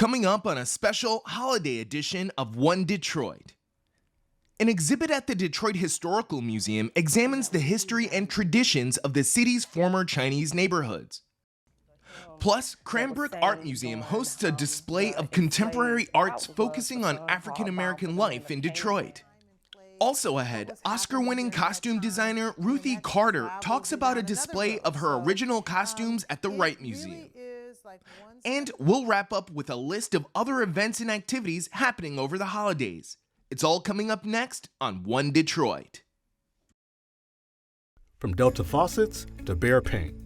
Coming up on a special holiday edition of One Detroit. An exhibit at the Detroit Historical Museum examines the history and traditions of the city's former Chinese neighborhoods. Plus, Cranbrook Art Museum hosts a display of contemporary arts focusing on African American life in Detroit. Also ahead, Oscar-winning costume designer Ruth Carter talks about a display of her original costumes at the Wright Museum. And we'll wrap up with a list of other events and activities happening over the holidays. It's all coming up next on One Detroit. From Delta faucets to Behr paint,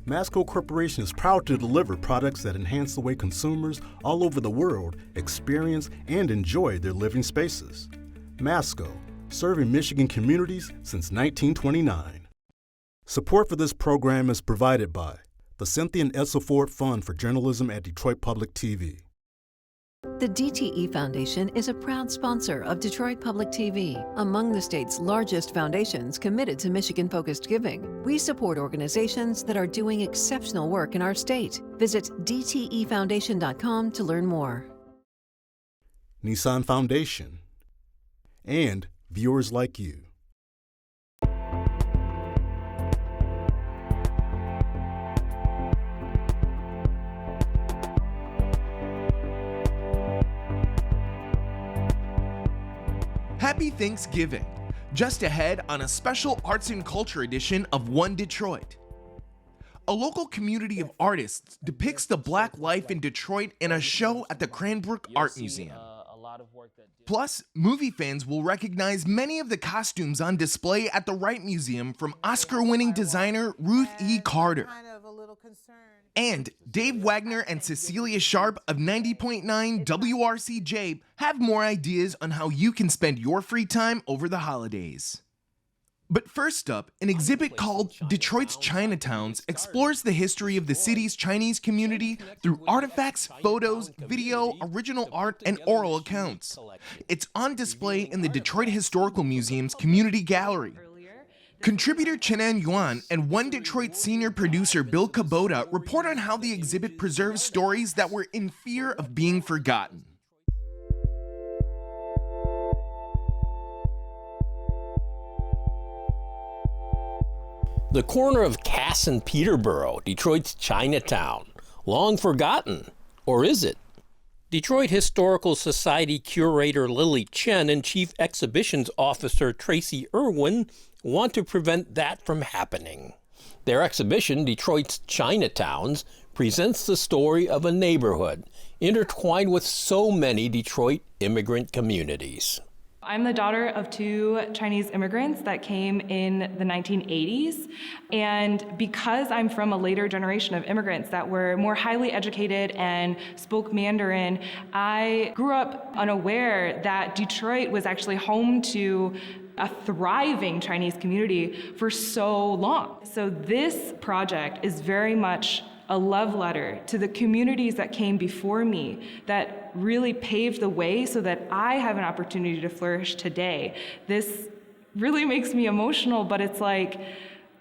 Masco Corporation is proud to deliver products that enhance the way consumers all over the world experience and enjoy their living spaces. Masco, serving Michigan communities since 1929. Support for this program is provided by the Cynthia and Edsel Ford Fund for Journalism at Detroit Public TV. The DTE Foundation is a proud sponsor of Detroit Public TV, among the state's largest foundations committed to Michigan-focused giving. We support organizations that are doing exceptional work in our state. Visit dtefoundation.com to learn more. Nissan Foundation and viewers like you. Happy Thanksgiving! Just ahead on a special arts and culture edition of One Detroit. A local community of artists depicts the Black life in Detroit in a show at the Cranbrook Art Museum. Plus, movie fans will recognize many of the costumes on display at the Wright Museum from Oscar-winning designer Ruth Carter. And Dave Wagner and Cecilia Sharp of 90.9 WRCJ have more ideas on how you can spend your free time over the holidays. But first up, an exhibit called Detroit's Chinatowns explores the history of the city's Chinese community through artifacts, photos, video, original art, and oral accounts. It's on display in the Detroit Historical Museum's Community Gallery. Contributor Chien-An Yuan and One Detroit senior producer Bill Kubota report on how the exhibit preserves stories that were in fear of being forgotten. The corner of Cass and Peterborough, Detroit's Chinatown, long forgotten, or is it? Detroit Historical Society curator Lily Chen and Chief Exhibitions Officer Tracy Irwin want to prevent that from happening. Their exhibition, Detroit's Chinatowns, presents the story of a neighborhood intertwined with so many Detroit immigrant communities. I'm the daughter of two Chinese immigrants that came in the 1980s. And because I'm from a later generation of immigrants that were more highly educated and spoke Mandarin, I grew up unaware that Detroit was actually home to a thriving Chinese community for so long. So this project is very much a love letter to the communities that came before me that really paved the way so that I have an opportunity to flourish today. This really makes me emotional, but it's like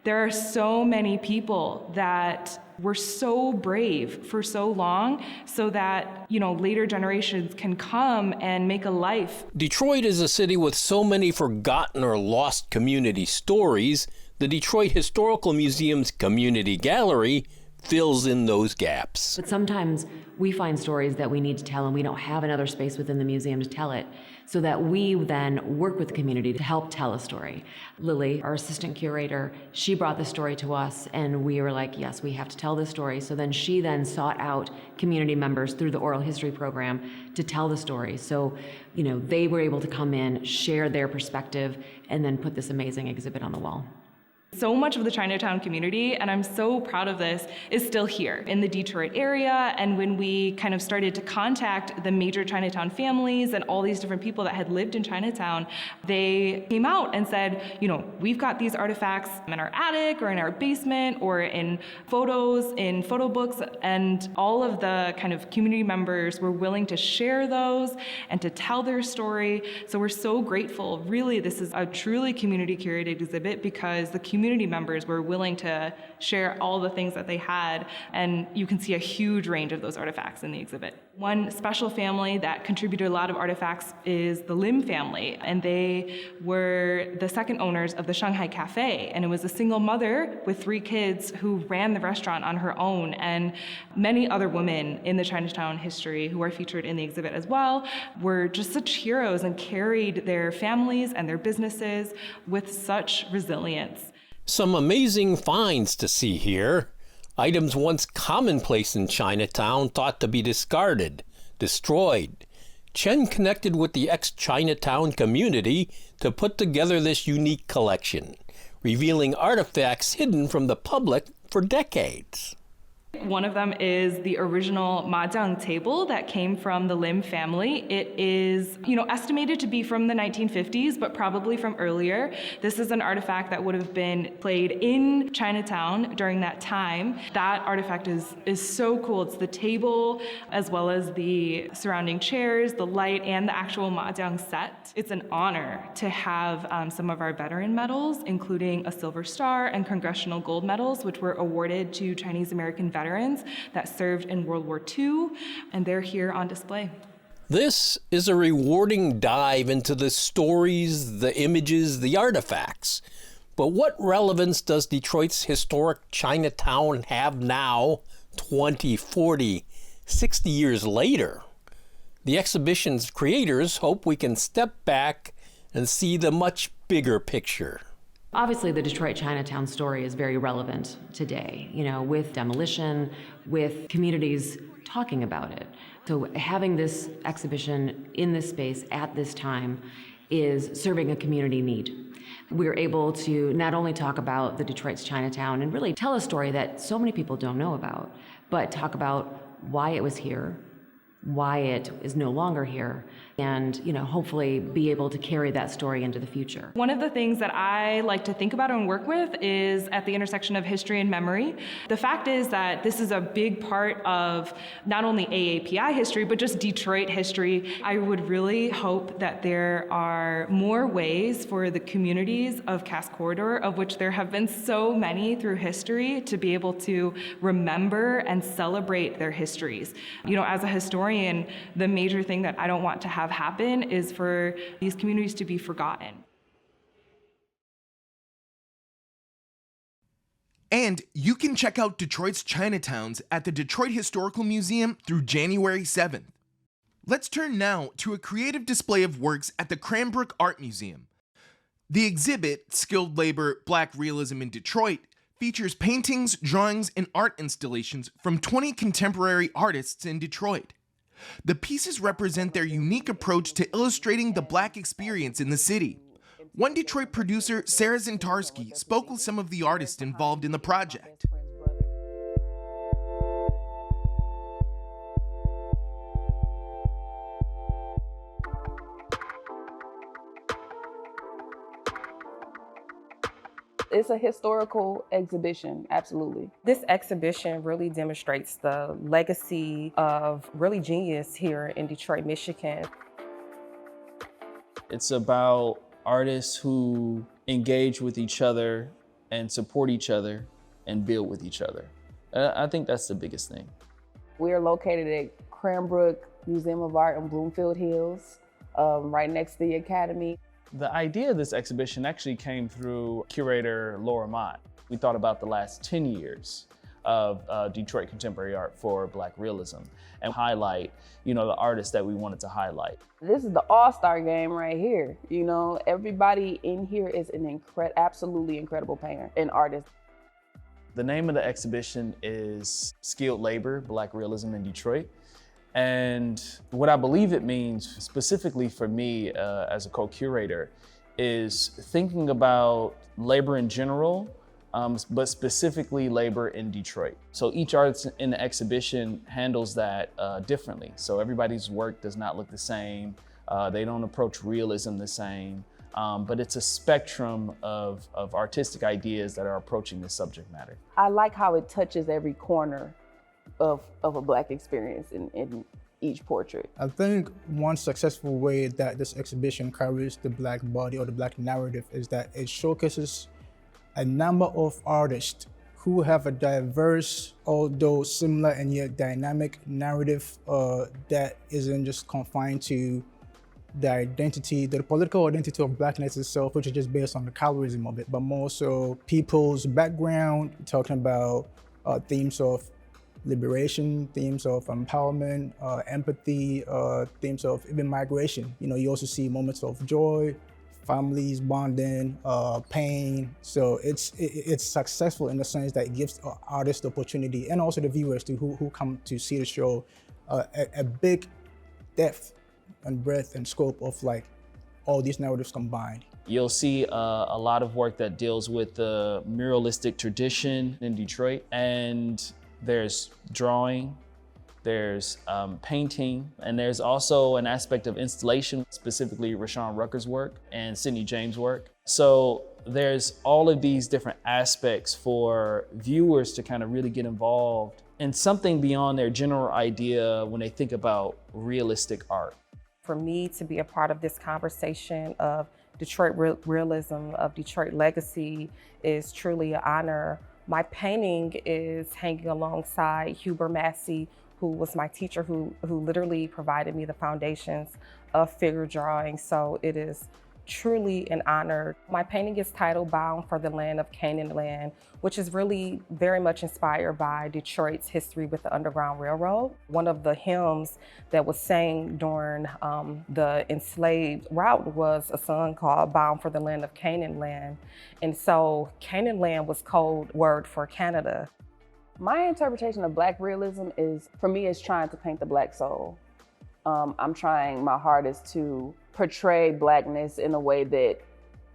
there are so many people that were so brave for so long so that, later generations can come and make a life. Detroit is a city with so many forgotten or lost community stories. The Detroit Historical Museum's Community Gallery fills in those gaps. But sometimes we find stories that we need to tell and we don't have another space within the museum to tell it, so that we then work with the community to help tell a story. Lily, our assistant curator, she brought the story to us and we were like, yes, we have to tell this story. So then she then sought out community members through the oral history program to tell the story. So, they were able to come in, share their perspective, and then put this amazing exhibit on the wall. So much of the Chinatown community, and I'm so proud of this, is still here in the Detroit area. And when we kind of started to contact the major Chinatown families and all these different people that had lived in Chinatown, they came out and said, we've got these artifacts in our attic or in our basement or in photos, in photo books, and all of the kind of community members were willing to share those and to tell their story. So we're so grateful. Really, this is a truly community curated exhibit because the community community members were willing to share all the things that they had, and you can see a huge range of those artifacts in the exhibit. One special family that contributed a lot of artifacts is the Lim family, and they were the second owners of the Shanghai Cafe, and it was a single mother with 3 kids who ran the restaurant on her own, and many other women in the Chinatown history who are featured in the exhibit as well were just such heroes and carried their families and their businesses with such resilience. Some amazing finds to see here. Items once commonplace in Chinatown thought to be discarded, destroyed. Chen connected with the ex-Chinatown community to put together this unique collection, revealing artifacts hidden from the public for decades. One of them is the original mahjong table that came from the Lim family. It is, estimated to be from the 1950s, but probably from earlier. This is an artifact that would have been played in Chinatown during that time. That artifact is so cool. It's the table, as well as the surrounding chairs, the light, and the actual mahjong set. It's an honor to have some of our veteran medals, including a Silver Star and Congressional Gold Medals, which were awarded to Chinese American veterans that served in World War II, and they're here on display. This is a rewarding dive into the stories, the images, the artifacts. But what relevance does Detroit's historic Chinatown have now, 20, 40, 60 years later? The exhibition's creators hope we can step back and see the much bigger picture. Obviously, the Detroit Chinatown story is very relevant today, with demolition, with communities talking about it. So having this exhibition in this space at this time is serving a community need. We're able to not only talk about the Detroit's Chinatown and really tell a story that so many people don't know about, but talk about why it was here, why it is no longer here, and hopefully be able to carry that story into the future. One of the things that I like to think about and work with is at the intersection of history and memory. The fact is that this is a big part of not only AAPI history, but just Detroit history. I would really hope that there are more ways for the communities of Cass Corridor, of which there have been so many through history, to be able to remember and celebrate their histories. As a historian, the major thing that I don't want to have happen is for these communities to be forgotten. And you can check out Detroit's Chinatowns at the Detroit Historical Museum through January 7th. Let's turn now to a creative display of works at the Cranbrook Art Museum. The exhibit, Skilled Labor, Black Realism in Detroit, features paintings, drawings, and art installations from 20 contemporary artists in Detroit. The pieces represent their unique approach to illustrating the Black experience in the city. One Detroit producer, Sarah Zientarski, spoke with some of the artists involved in the project. It's a historical exhibition, absolutely. This exhibition really demonstrates the legacy of really genius here in Detroit, Michigan. It's about artists who engage with each other and support each other and build with each other. I think that's the biggest thing. We are located at Cranbrook Museum of Art in Bloomfield Hills, right next to the Academy. The idea of this exhibition actually came through curator Laura Mott. We thought about the last 10 years of Detroit contemporary art for Black Realism and highlight, the artists that we wanted to highlight. This is the all-star game right here. Everybody in here is an absolutely incredible painter and artist. The name of the exhibition is Skilled Labor, Black Realism in Detroit. And what I believe it means, specifically for me as a co-curator, is thinking about labor in general, but specifically labor in Detroit. So each artist in the exhibition handles that differently. So everybody's work does not look the same. They don't approach realism the same, but it's a spectrum of artistic ideas that are approaching this subject matter. I like how it touches every corner of a Black experience in each portrait. I think one successful way that this exhibition carries the Black body or the Black narrative is that it showcases a number of artists who have a diverse, although similar and yet dynamic narrative that isn't just confined to the identity, the political identity of Blackness itself, which is just based on the colorism of it, but more so people's background, talking about themes of liberation, themes of empowerment, empathy, themes of even migration. You know, you also see moments of joy, families bonding, pain. So it's successful in the sense that it gives artists the opportunity, and also the viewers too, who come to see the show, a big depth and breadth and scope of like all these narratives combined. You'll see a lot of work that deals with the muralistic tradition in Detroit, and there's drawing, there's painting, and there's also an aspect of installation, specifically Rashawn Rucker's work and Sidney James' work. So there's all of these different aspects for viewers to kind of really get involved in something beyond their general idea when they think about realistic art. For me to be a part of this conversation of Detroit realism, of Detroit legacy, is truly an honor. My painting is hanging alongside Huber Massey, who was my teacher, who literally provided me the foundations of figure drawing. So it is truly an honor. My painting is titled Bound for the Land of Canaan Land, which is really very much inspired by Detroit's history with the Underground Railroad. One of the hymns that was sang during the enslaved route was a song called Bound for the Land of Canaan Land. And so Canaan Land was code word for Canada. My interpretation of Black realism is, for me, is trying to paint the Black soul. I'm trying my hardest to portray Blackness in a way that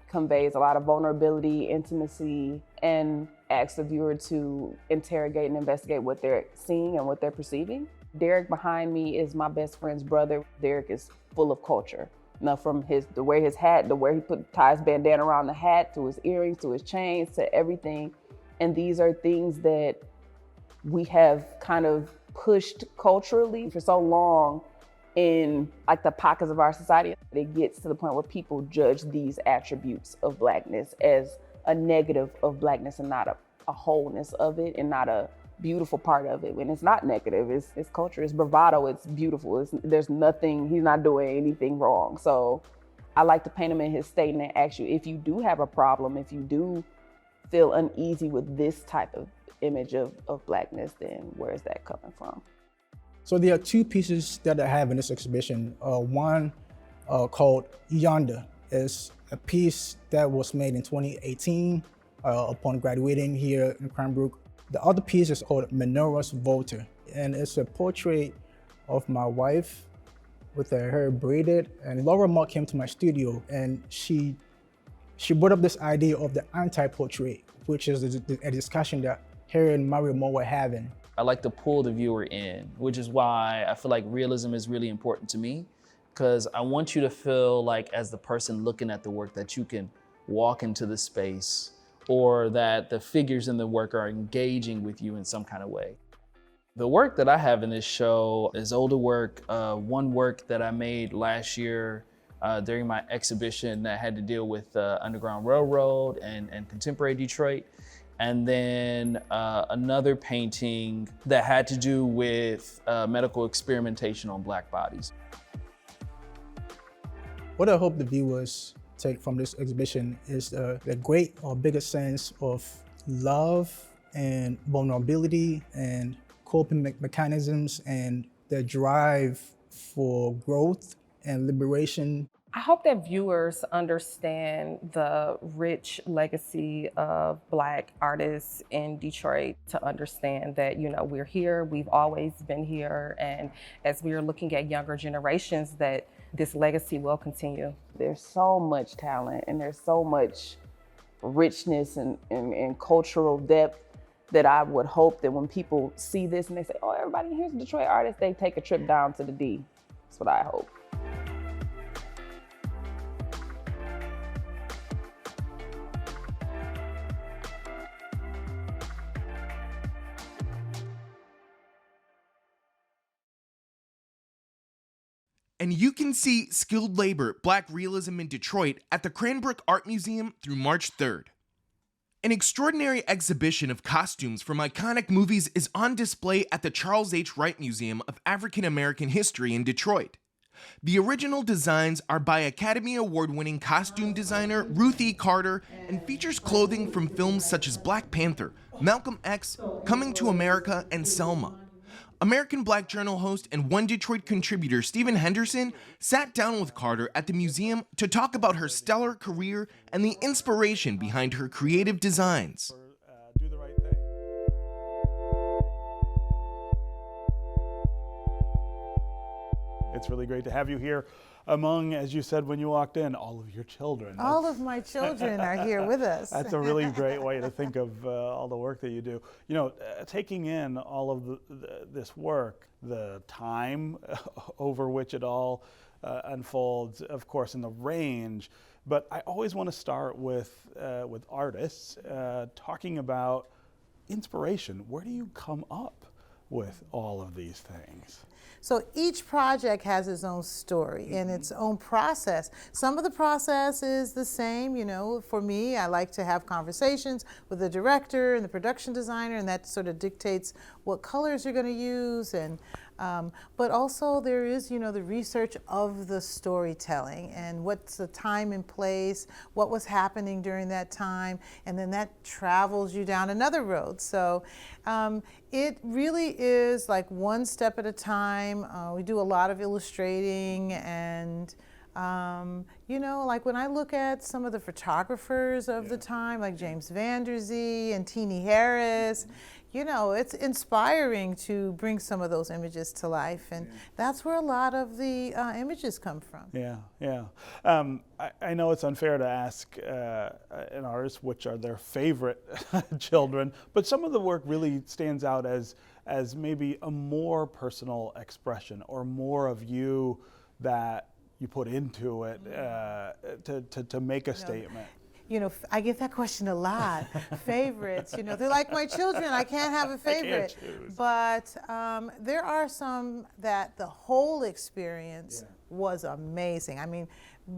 conveys a lot of vulnerability, intimacy, and asks the viewer to interrogate and investigate what they're seeing and what they're perceiving. Derek behind me is my best friend's brother. Derek is full of culture. Now, from the way his hat, the way he ties bandana around the hat, to his earrings, to his chains, to everything. And these are things that we have kind of pushed culturally for so long in like the pockets of our society. It gets to the point where people judge these attributes of Blackness as a negative of Blackness and not a wholeness of it, and not a beautiful part of it. When it's not negative, it's culture, it's bravado, it's beautiful. There's nothing, he's not doing anything wrong. So I like to paint him in his state and ask you, if you do have a problem, if you do feel uneasy with this type of image of Blackness, then where is that coming from? So there are two pieces that I have in this exhibition. One called Yonder is a piece that was made in 2018 upon graduating here in Cranbrook. The other piece is called Menorah's Volta, and it's a portrait of my wife with her hair braided. And Laura Muck came to my studio, and she brought up this idea of the anti-portrait, which is a discussion that her and Mario Moore were having. I like to pull the viewer in, which is why I feel like realism is really important to me, because I want you to feel like, as the person looking at the work, that you can walk into the space, or that the figures in the work are engaging with you in some kind of way. The work that I have in this show is older work. One work that I made last year during my exhibition that had to deal with Underground Railroad and contemporary Detroit. And then another painting that had to do with medical experimentation on Black bodies. What I hope the viewers take from this exhibition is the great or bigger sense of love and vulnerability and coping mechanisms and the drive for growth and liberation. I hope that viewers understand the rich legacy of Black artists in Detroit, to understand that, you know, we're here, we've always been here, and as we are looking at younger generations, that this legacy will continue. There's so much talent and there's so much richness and cultural depth that I would hope that when people see this and they say, oh, everybody here's a Detroit artist, they take a trip down to the D. That's what I hope. And you can see Skilled Labor, Black Realism in Detroit at the Cranbrook Art Museum through March 3rd. An extraordinary exhibition of costumes from iconic movies is on display at the Charles H. Wright Museum of African American History in Detroit. The original designs are by Academy Award-winning costume designer Ruth E. Carter and features clothing from films such as Black Panther, Malcolm X, Coming to America, and Selma. American Black Journal host and One Detroit contributor Stephen Henderson sat down with Carter at the museum to talk about her stellar career and the inspiration behind her creative designs. Do the right thing. It's really great to have you here among, as you said when you walked in, all of your children. All of my children are here with us. That's a really great way to think of all the work that you do. You know, taking in all of this work, the time over which it all unfolds, of course, in the range. But I always want to start with artists talking about inspiration. Where do you come up with all of these things? So each project has its own story and its own process. Some of the process is the same, you know. For me, I like to have conversations with the director and the production designer, and that sort of dictates what colors you're going to use. And but also there is, you know, the research of the storytelling and what's the time and place, what was happening during that time, and then that travels you down another road. So it really is like one step at a time. We do a lot of illustrating and you know, like when I look at some of the photographers of the time, like James Van Der Zee and Teenie Harris, you know, it's inspiring to bring some of those images to life, and that's where a lot of the images come from. Yeah, yeah. I know it's unfair to ask an artist which are their favorite children, but some of the work really stands out as maybe a more personal expression or more of you that you put into it to make a statement. You know, I get that question a lot. Favorites, you know, they're like my children. I can't have a favorite. I can't choose. But there are some that the whole experience was amazing. I mean,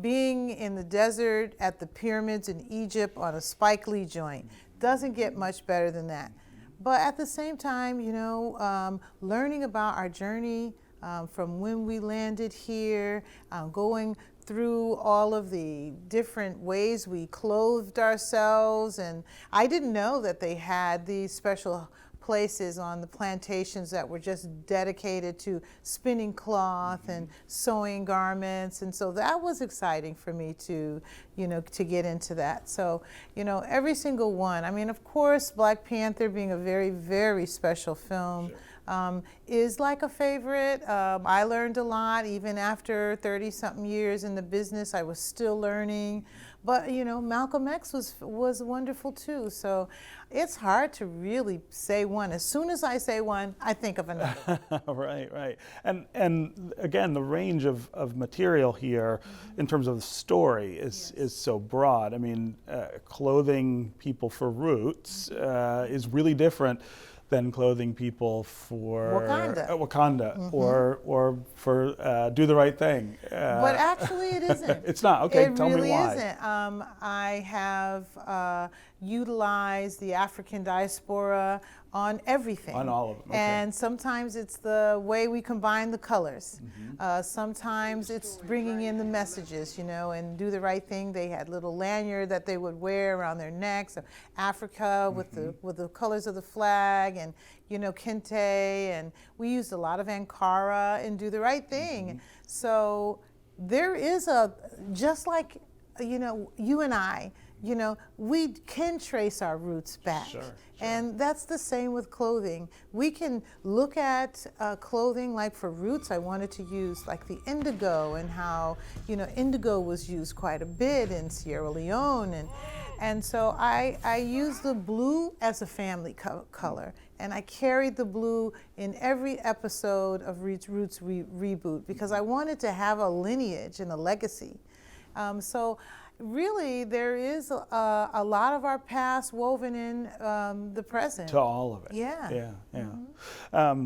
being in the desert at the pyramids in Egypt on a Spike Lee joint doesn't get much better than that. But at the same time, you know, learning about our journey from when we landed here, going through all of the different ways we clothed ourselves. And I didn't know that they had these special places on the plantations that were just dedicated to spinning cloth and sewing garments. And so that was exciting for me to, you know, to get into that. So, you know, every single one. I mean, of course, Black Panther being a very, very special film. Is like a favorite. I learned a lot, even after 30-something years in the business, I was still learning. But, you know, Malcolm X was wonderful too. So it's hard to really say one. As soon as I say one, I think of another. Right, right. And again, the range of material here in terms of the story is so broad. I mean, clothing people for roots is really different than clothing people for Wakanda or for Do the Right Thing. But actually it isn't. It's not. Okay, tell me why. It really isn't. I have utilized the African diaspora on everything. On all of them. Okay. And sometimes it's the way we combine the colors. Sometimes it's bringing in the messages, you know, and Do the Right Thing. They had little lanyard that they would wear around their necks. So Africa with the colors of the flag, and, you know, Kente, and we used a lot of Ankara and Do the Right Thing. So there is just like, you know, you and I, you know, we can trace our roots back. Sure. And that's the same with clothing. We can look at clothing, like for roots, I wanted to use like the indigo, and how, you know, indigo was used quite a bit in Sierra Leone. And so I used the blue as a family color. And I carried the blue in every episode of Roots Reboot, because I wanted to have a lineage and a legacy. So really, there is a lot of our past woven in the present. To all of it. Yeah. Yeah, yeah.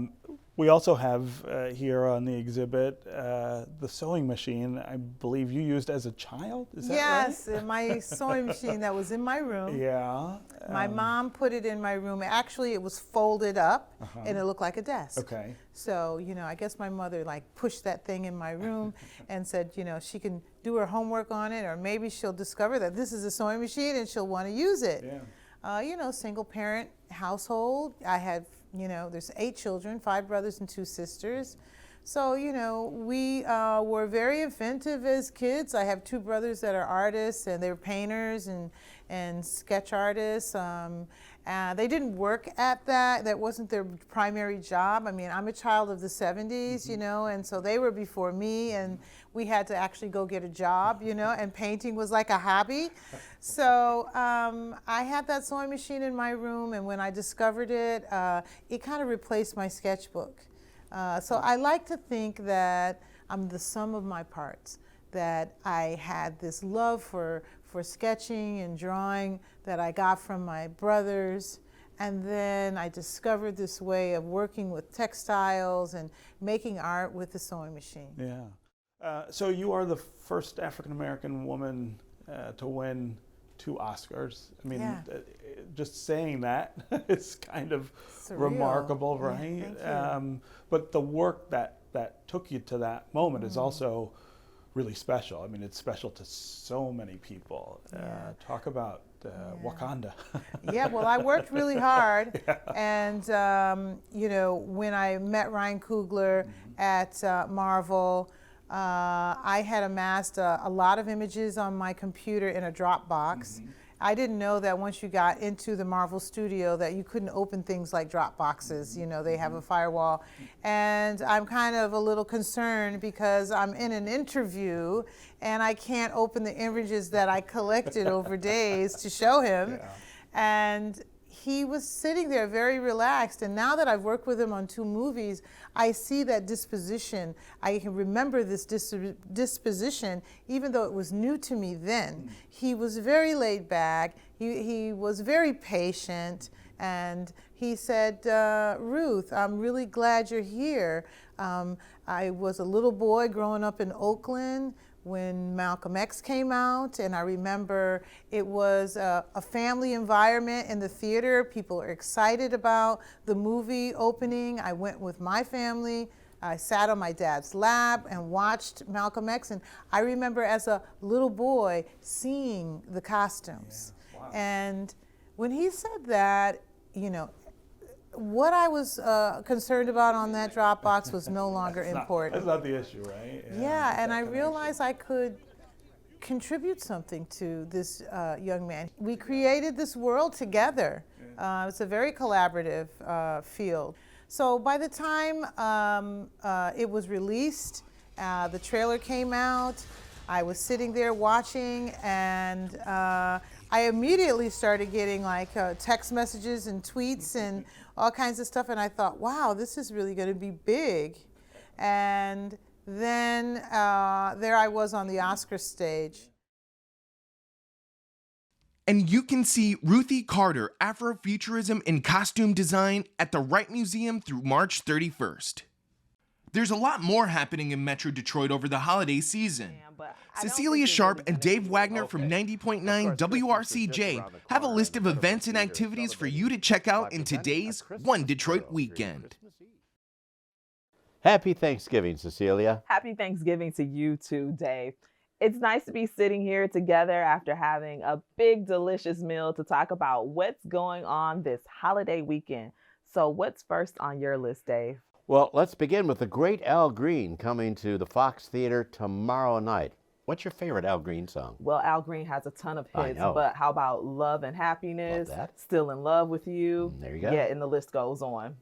We also have here on the exhibit the sewing machine I believe you used as a child, is that right? Yes, my sewing machine that was in my room. Yeah. My mom put it in my room. Actually, it was folded up and it looked like a desk. Okay. So, you know, I guess my mother like pushed that thing in my room and said, you know, she can do her homework on it, or maybe she'll discover that this is a sewing machine and she'll want to use it. Yeah. You know, single parent household. I had, you know, there's 8 children, 5 brothers and 2 sisters. So, you know, we were very inventive as kids. I have 2 brothers that are artists, and they're painters and sketch artists. They didn't work at that. That wasn't their primary job. I mean, I'm a child of the 70s, you know, and so they were before me, and we had to actually go get a job, you know, and painting was like a hobby. So I had that sewing machine in my room, and when I discovered it, it kind of replaced my sketchbook. So I like to think that I'm the sum of my parts, that I had this love for sketching and drawing that I got from my brothers, and then I discovered this way of working with textiles and making art with the sewing machine. Yeah. So you are the first African-American woman to win 2 Oscars. I mean, Yeah. Just saying that is kind of Surreal. Remarkable, Yeah, right? thank you. But the work that took you to that moment is also really special. I mean, it's special to so many people. Talk about Wakanda. Yeah, well, I worked really hard. And, you know, when I met Ryan Coogler at Marvel, I had amassed a lot of images on my computer in a Dropbox. I didn't know that once you got into the Marvel studio that you couldn't open things like Dropboxes. You know, they have a firewall. And I'm kind of a little concerned because I'm in an interview and I can't open the images that I collected over days to show him. And he was sitting there very relaxed, and now that I've worked with him on 2 movies, I see that disposition. I can remember this disposition, even though it was new to me then. He was very laid back, he was very patient, and he said, Ruth, I'm really glad you're here. I was a little boy growing up in Oakland when Malcolm X came out, and I remember it was a family environment in the theater. People are excited about the movie opening. I went with my family. I sat on my dad's lap and watched Malcolm X, and I remember as a little boy seeing the costumes. And when he said that, you know, what I was concerned about on that Dropbox was no longer important. That's not the issue, right? Yeah, and I realized I could contribute something to this young man. We created this world together. It's a very collaborative field. So by the time it was released, the trailer came out, I was sitting there watching, and I immediately started getting like text messages and tweets and all kinds of stuff, and I thought, wow, this is really going to be big. And then there I was on the Oscar stage. And you can see Ruthie Carter Afrofuturism in Costume Design at the Wright Museum through March 31st. There's a lot more happening in Metro Detroit over the holiday season. Cecilia Sharp and Dave Wagner from 90.9 WRCJ have a list of events and activities for you to check out in today's One Detroit Weekend. Happy Thanksgiving, Cecilia. Happy Thanksgiving to you too, Dave. It's nice to be sitting here together after having a big, delicious meal to talk about what's going on this holiday weekend. So what's first on your list, Dave? Well, let's begin with the great Al Green coming to the Fox Theater tomorrow night. What's your favorite Al Green song? Well, Al Green has a ton of hits, but how about Love and Happiness, Love that. Still in Love with You? There you go. Yeah, and the list goes on.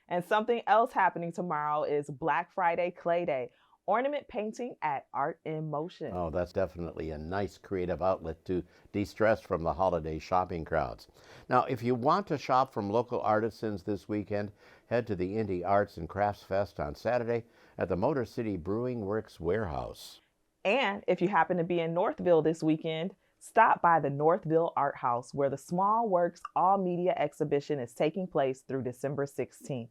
And something else happening tomorrow is Black Friday Clay Day, ornament painting at Art in Motion. Oh, that's definitely a nice creative outlet to de-stress from the holiday shopping crowds. Now, if you want to shop from local artisans this weekend, head to the Indie Arts and Crafts Fest on Saturday at the Motor City Brewing Works Warehouse. And if you happen to be in Northville this weekend, stop by the Northville Art House, where the Small Works All Media exhibition is taking place through December 16th.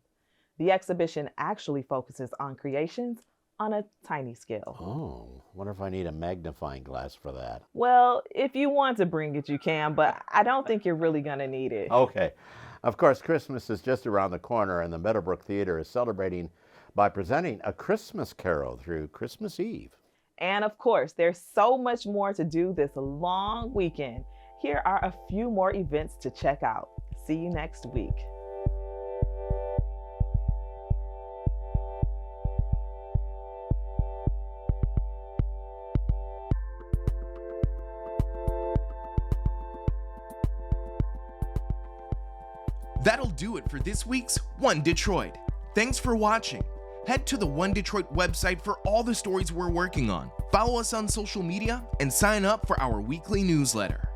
The exhibition actually focuses on creations on a tiny scale. Oh, wonder if I need a magnifying glass for that. Well, if you want to bring it, you can, but I don't think you're really going to need it. Okay. Of course, Christmas is just around the corner, and the Meadowbrook Theater is celebrating by presenting A Christmas Carol through Christmas Eve. And of course, there's so much more to do this long weekend. Here are a few more events to check out. See you next week. That'll do it for this week's One Detroit. Thanks for watching. Head to the One Detroit website for all the stories we're working on. Follow us on social media and sign up for our weekly newsletter.